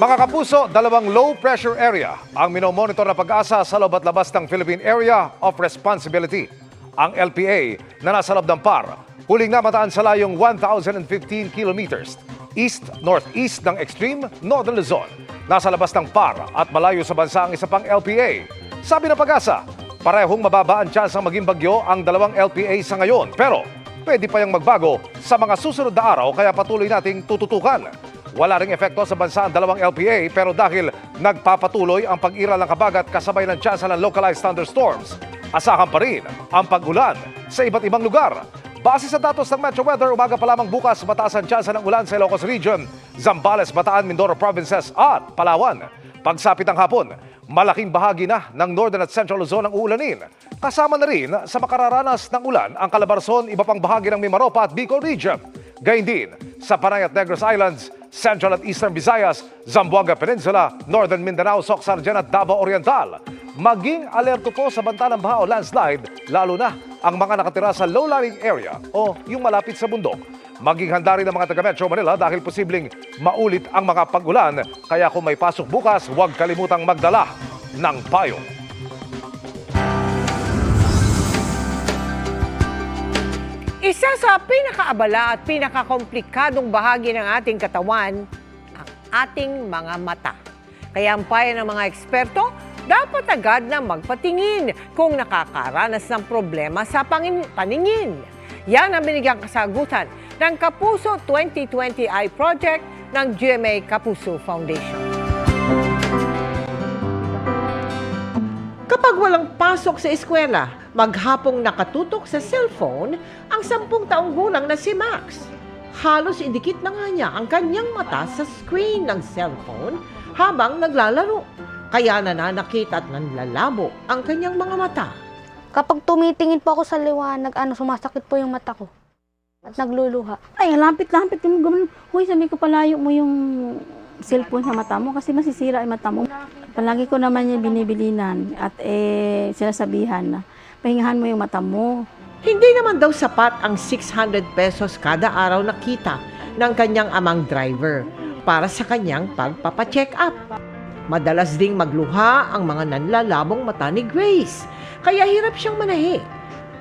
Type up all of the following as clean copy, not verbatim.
Mga kapuso, dalawang low-pressure area ang minomonitor na pag-asa sa loob at labas ng Philippine Area of Responsibility. Ang LPA na nasa loob ng PAR, huling namataan sa layong 1,015 kilometers east-northeast ng extreme Northern Luzon. Nasa labas ng PAR at malayo sa bansa ang isa pang LPA. Sabi ng pag-asa, parehong mababa ang tsansang maging bagyo ang dalawang LPA sa ngayon. Pero pwede pa yang magbago sa mga susunod na araw kaya patuloy nating tututukan. Wala ring epekto sa bansa ang dalawang LPA pero dahil nagpapatuloy ang pag-iral ng kabagat kasabay ng tsansa ng localized thunderstorms, asahan pa rin ang pag-ulan sa iba't ibang lugar. Base sa datos ng Metro Weather, umaga pa lamang bukas mataas ang tsansa ng ulan sa Ilocos Region, Zambales, Bataan, Mindoro Provinces at Palawan. Pagsapit ng hapon, malaking bahagi na ng Northern at Central Luzon ang uulanin. Kasama na rin sa makararanas ng ulan ang Calabarzon, iba pang bahagi ng Mimaropa at Bicol Region. Gayun din sa Panay at Negros Islands, Central at Eastern Visayas, Zamboanga Peninsula, Northern Mindanao, Soc-Sargen at Davao Oriental. Maging alerto po sa banta ng baha o landslide, lalo na ang mga nakatira sa low-lying area o yung malapit sa bundok. Maging handa rin ang mga taga-Metro Manila dahil posibleng maulit ang mga pag-ulan. Kaya kung may pasok bukas, huwag kalimutang magdala ng payong. Isa sa pinakaabala at pinakakomplikadong bahagi ng ating katawan, ang ating mga mata. Kaya ang payo ng mga eksperto, dapat agad na magpatingin kung nakakaranas ng problema sa paningin. Yan ang binigyang kasagutan ng Kapuso 2020 Eye Project ng GMA Kapuso Foundation. Kapag walang pasok sa eskwela, maghapong nakatutok sa cellphone ang 10 taong gulang na si Max. Halos idikit na nga niya ang kanyang mata sa screen ng cellphone habang naglalaro. Kaya nananakit at nanlalabo ang kanyang mga mata. Kapag tumitingin po ako sa liwanag, sumasakit po yung mata ko. At nagluluha. Ay, lampit-lampit yung gawin. Huy, sabi ko, palayo mo yung cellphone sa mata mo kasi masisira yung mata mo. Palagi ko naman yung binibilinan at sinasabihan na pahingahan mo yung mata mo. Hindi naman daw sapat ang 600 pesos kada araw na kita ng kanyang amang driver para sa kanyang pagpapacheck up. Madalas ding magluha ang mga nanlalabong mata ni Grace, kaya hirap siyang manahi.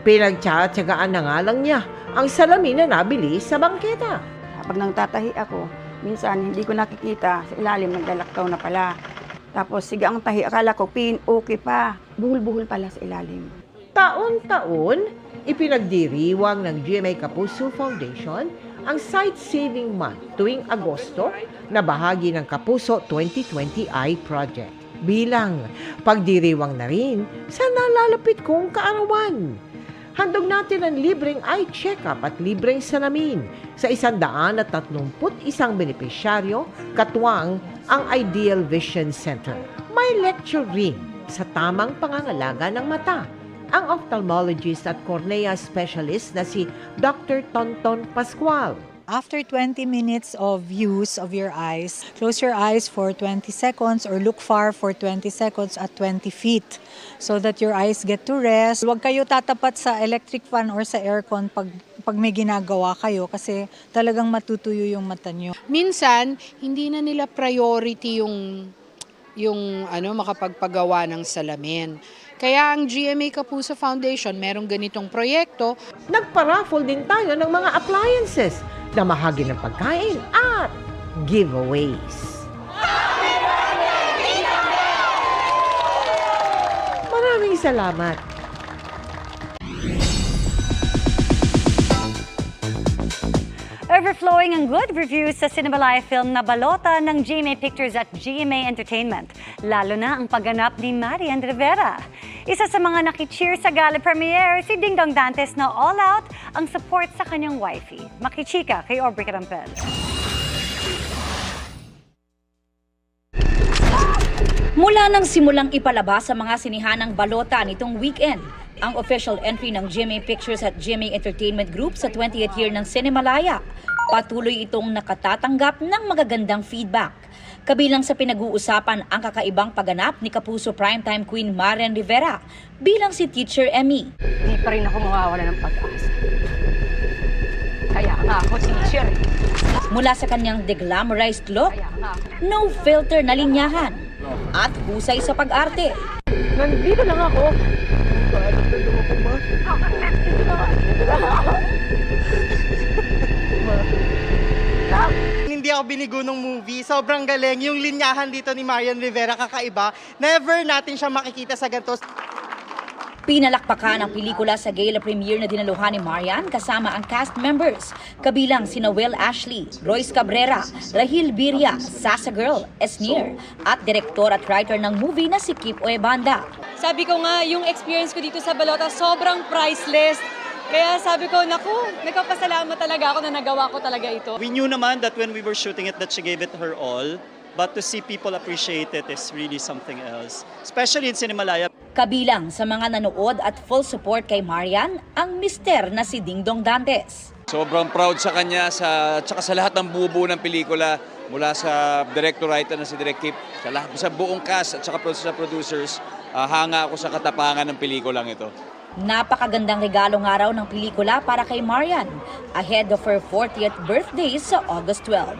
Pinagtsatsagaan na nga lang niya ang salamin na nabili sa bangketa. Kapag nagtatahi ako, minsan hindi ko nakikita sa ilalim, naglalaktaw na pala. Tapos sige ang tahi, akala ko okay pa. Buhol-buhol pala sa ilalim. Taon-taon, ipinagdiriwang ng GMA Kapuso Foundation ang Sight Saving Month tuwing Agosto na bahagi ng Kapuso 2020 Eye Project. Bilang pagdiriwang na rin sa nalalapit kong kaarawan. Handog natin ang libreng eye check-up at libreng salamin sa 131 benepisyaryo katuwang ang Ideal Vision Center. May lecture rin sa tamang pangangalaga ng mata ang ophthalmologist at cornea specialist na si Dr. Tonton Pascual. After 20 minutes of use of your eyes, close your eyes for 20 seconds or look far for 20 seconds at 20 feet so that your eyes get to rest. Huwag kayo tatapat sa electric fan or sa aircon pag may ginagawa kayo kasi talagang matutuyo yung mata nyo. Minsan, hindi na nila priority yung makapagpagawa ng salamin. Kaya ang GMA Kapuso Foundation, merong ganitong proyekto. Nagpa-raffle din tayo ng mga appliances na mahagi ng pagkain at giveaways. Maraming salamat. Overflowing ang good reviews sa Cinemalaya film na balota ng GMA Pictures at GMA Entertainment, lalo na ang pagganap ni Marian Rivera. Isa sa mga nakicheer sa gala premiere, si Dingdong Dantes na all out ang support sa kanyang wifey. Makichika kay Aubrey Carampel. Mula nang simulang ipalabas sa mga sinihan ng balota nitong weekend, ang official entry ng GMA Pictures at GMA Entertainment Group sa 20th year ng Cinemalaya. Patuloy itong nakatatanggap ng magagandang feedback. Kabilang sa pinag-uusapan ang kakaibang pagganap ni Kapuso Primetime Queen Marian Rivera bilang si Teacher Emmy. Hindi pa rin ako mawawala ng pag-asa. Kaya Mula sa kanyang deglamorized look, no filter na linyahan, at husay sa pag-arte. Nandito lang ako. Hindi ako binigo ng movie. Sobrang galing. Yung linyahan dito ni Marian Rivera kakaiba. Never natin siya makikita sa ganito. Pinalakpakan ang pelikula sa gala premiere na dinaluhan ni Marian kasama ang cast members, kabilang sina Will Ashley, Royce Cabrera, Rahil Birria, Sasa Girl, Esnir, at direktor at writer ng movie na si Kip Oebanda. Sabi ko nga, yung experience ko dito sa Balota sobrang priceless. Kaya sabi ko, naku, nagpapasalamat talaga ako na nagawa ko talaga ito. We knew naman that when we were shooting it that she gave it her all. But to see people appreciate it is really something else. Especially in Cinemalaya. Kabilang sa mga nanood at full support kay Marian, ang mister na si Dingdong Dantes. Sobrang proud sa kanya tsaka sa lahat ng bubuo ng pelikula mula sa director-writer na si Direk Kip, sa buong cast at saka sa producers, hanga ako sa katapangan ng pelikulang ito. Napakagandang regalo nga raw ng pelikula para kay Marian ahead of her 40th birthday sa August 12.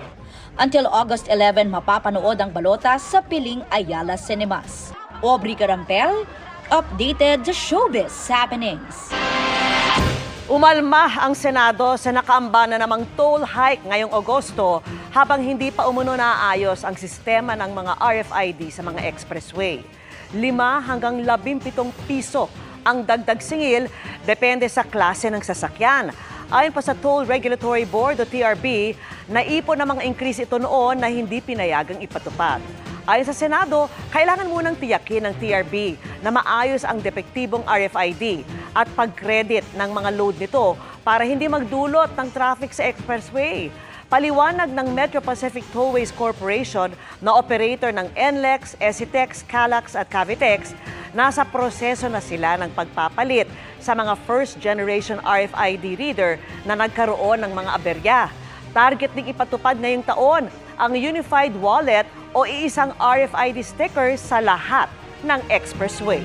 Until August 11, mapapanood ang Balota sa Piling Ayala Cinemas. Aubrey Carampel, updated sa showbiz happenings. Umalma ang Senado sa nakaamba na namang toll hike ngayong Agosto habang hindi pa umuno naayos ang sistema ng mga RFID sa mga expressway. 5 hanggang 17 piso ang dagdag singil depende sa klase ng sasakyan. Ayon pa sa Toll Regulatory Board o TRB, naipon ng mga increase ito noon na hindi pinayagang ipatupad. Ayon sa Senado, kailangan munang tiyakin ng TRB na maayos ang depektibong RFID at pag-credit ng mga load nito para hindi magdulot ng traffic sa expressway. Paliwanag ng Metro Pacific Tollways Corporation na operator ng NLEX, ECTEX, CALAX at Cavitex, nasa proseso na sila ng pagpapalit sa mga first-generation RFID reader na nagkaroon ng mga aberya. Target ding ipatupad ngayong taon ang Unified Wallet o iisang RFID sticker sa lahat ng expressway.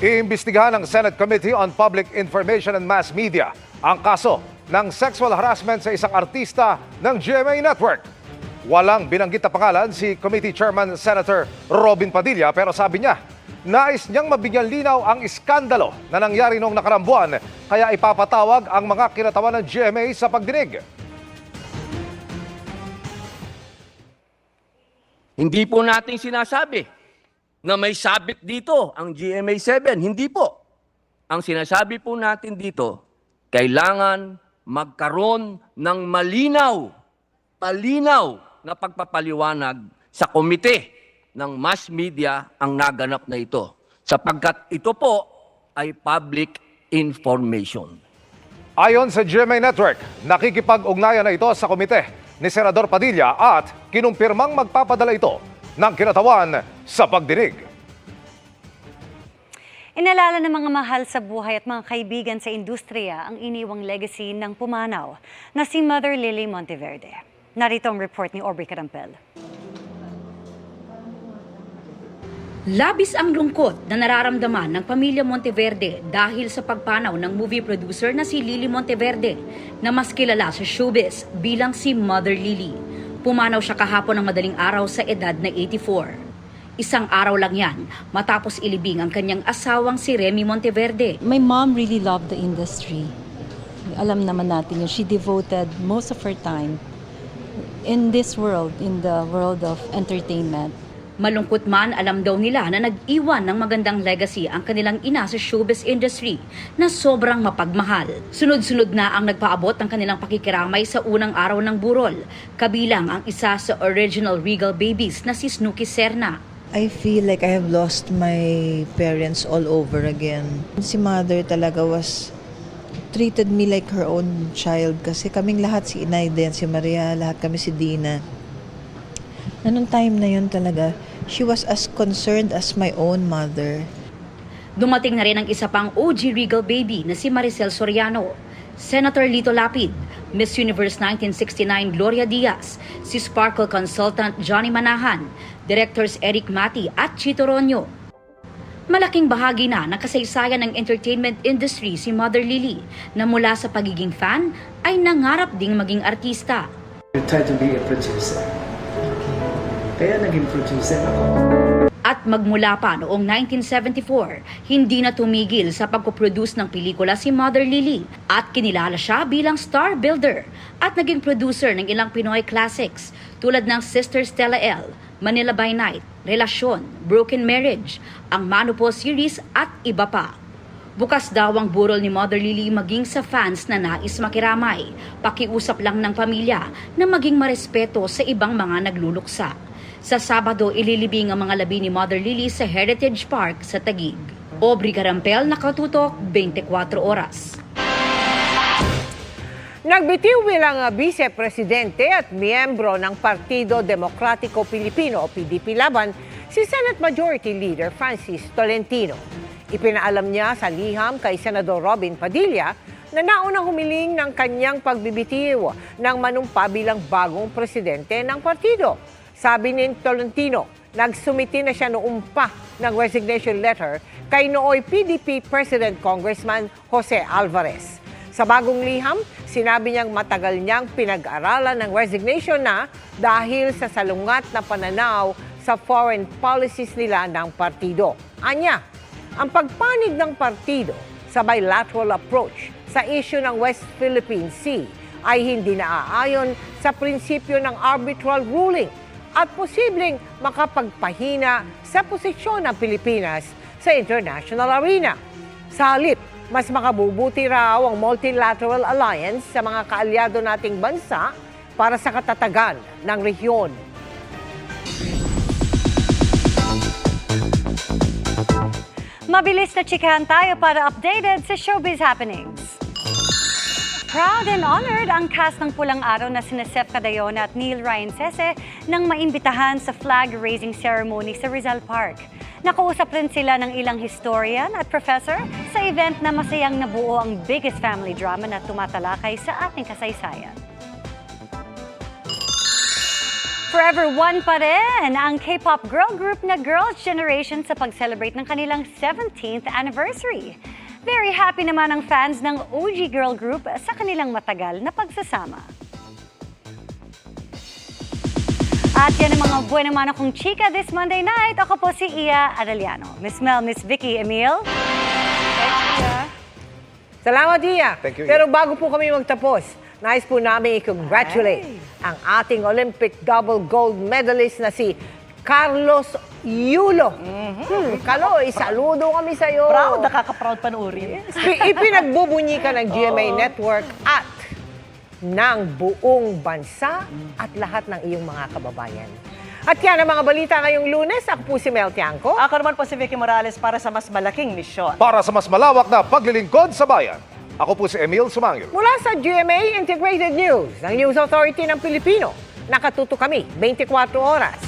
Iimbestigahan ng Senate Committee on Public Information and Mass Media ang kaso ng sexual harassment sa isang artista ng GMA Network. Walang binanggit na pangalan si Committee Chairman Senator Robin Padilla pero sabi niya, nais niyang mabigyan linaw ang iskandalo na nangyari noong nakarang buwan kaya ipapatawag ang mga kinatawan ng GMA sa pagdinig. Hindi po natin sinasabi na may sabit dito ang GMA7. Hindi po. Ang sinasabi po natin dito, kailangan magkaroon ng malinaw na pagpapaliwanag sa komite ng mass media ang naganap na ito. Sapagkat ito po ay public information. Ayon sa GMA Network, nakikipag-ugnayan na ito sa komite ni Senador Padilla at kinumpirmang magpapadala ito ng kinatawan sa pagdinig. Inalala ng mga mahal sa buhay at mga kaibigan sa industriya ang iniwang legacy ng pumanaw na si Mother Lily Monteverde. Narito ang report ni Aubrey Carampel. Labis ang lungkot na nararamdaman ng pamilya Monteverde dahil sa pagpanaw ng movie producer na si Lily Monteverde na mas kilala sa showbiz bilang si Mother Lily. Pumanaw siya kahapon ng madaling araw sa edad na 84. Isang araw lang yan matapos ilibing ang kanyang asawang si Remy Monteverde. My mom really loved the industry. Alam naman natin yun. She devoted most of her time in this world, in the world of entertainment. Malungkot man, alam daw nila na nag-iwan ng magandang legacy ang kanilang ina sa showbiz industry na sobrang mapagmahal. Sunod-sunod na ang nagpaabot ng kanilang pakikiramay sa unang araw ng burol, kabilang ang isa sa original Regal babies na si Snooki Serna. I feel like I have lost my parents all over again. Si mother talaga treated me like her own child kasi kaming lahat, si Inay din, si Maria, lahat kami si Dina. Anong time na yun talaga, she was as concerned as my own mother. Dumating na rin ang isa pang OG Regal baby na si Maricel Soriano, Senator Lito Lapid, Miss Universe 1969 Gloria Diaz, si Sparkle consultant Johnny Manahan, Directors Eric Mati at Chito Ronyo. Malaking bahagi na ng kasaysayan ng entertainment industry si Mother Lily na mula sa pagiging fan ay nangarap ding maging artista. I tried to be a producer. Kaya naging producer ako. At magmula pa noong 1974, hindi na tumigil sa pagpoproduce ng pelikula si Mother Lily at kinilala siya bilang star builder at naging producer ng ilang Pinoy classics tulad ng Sister Stella L, Manila by Night, Relasyon, Broken Marriage, ang Manupo series at iba pa. Bukas daw ang burol ni Mother Lily maging sa fans na nais makiramay, pakiusap lang ng pamilya na maging marespeto sa ibang mga nagluluksa. Sa Sabado, ililibing ang mga labi ni Mother Lily sa Heritage Park sa Taguig. Aubrey Carampel, Nakatutok, 24 Oras. Nagbitiw bilang vice-presidente at miyembro ng Partido Demokratiko Pilipino o PDP laban si Senate Majority Leader Francis Tolentino. Ipinaalam niya sa liham kay Senador Robin Padilla na naunang humiling ng kanyang pagbibitiw ng manumpa bilang bagong presidente ng partido. Sabi ni Tolentino, nagsumiti na siya noong pa ng resignation letter kay nooy PDP President Congressman Jose Alvarez. Sa bagong liham, sinabi niyang matagal niyang pinag-aralan ng resignation na dahil sa salungat na pananaw sa foreign policies nila ng partido. Anya, ang pagpanig ng partido sa bilateral approach sa issue ng West Philippine Sea ay hindi naaayon sa prinsipyo ng arbitral ruling at posibleng makapagpahina sa posisyon ng Pilipinas sa international arena. Sa halip, mas makabubuti raw ang multilateral alliance sa mga kaalyado nating bansa para sa katatagan ng rehiyon. Mabilis na chikahan tayo para updated sa showbiz happenings. Proud and honored ang cast ng Pulang Araw na sina Seth Cadayona at Neil Ryan Sese nang maimbitahan sa flag-raising ceremony sa Rizal Park. Nakausap rin sila ng ilang historian at professor sa event na masayang nabuo ang biggest family drama na tumatalakay sa ating kasaysayan. Forever One pa rin ang K-pop girl group na Girls' Generation sa pag-celebrate ng kanilang 17th anniversary. Very happy naman ang fans ng OG girl group sa kanilang matagal na pagsasama. At yan ang mga buwan naman akong chika this Monday night. Ako po si Iya Arellano. Miss Mel, Miss Vicky, Emil. Salamat, Iya. Thank you, Iya. Pero bago po kami magtapos, nais po namin i-congratulate ang ating Olympic double gold medalist na si Carlos Yulo. Carlo, isaludo kami sa'yo. Proud, nakaka-proud panuorin. Ipinagbubunyi ka ng GMA Network at ng buong bansa at lahat ng iyong mga kababayan. At yan ang mga balita ngayong Lunes. Ako po si Mel Tiangco. Ako naman po si Vicky Morales para sa mas malaking misyon. Para sa mas malawak na paglilingkod sa bayan, ako po si Emil Sumangil. Mula sa GMA Integrated News, ng News Authority ng Pilipino, nakatuto kami 24 oras.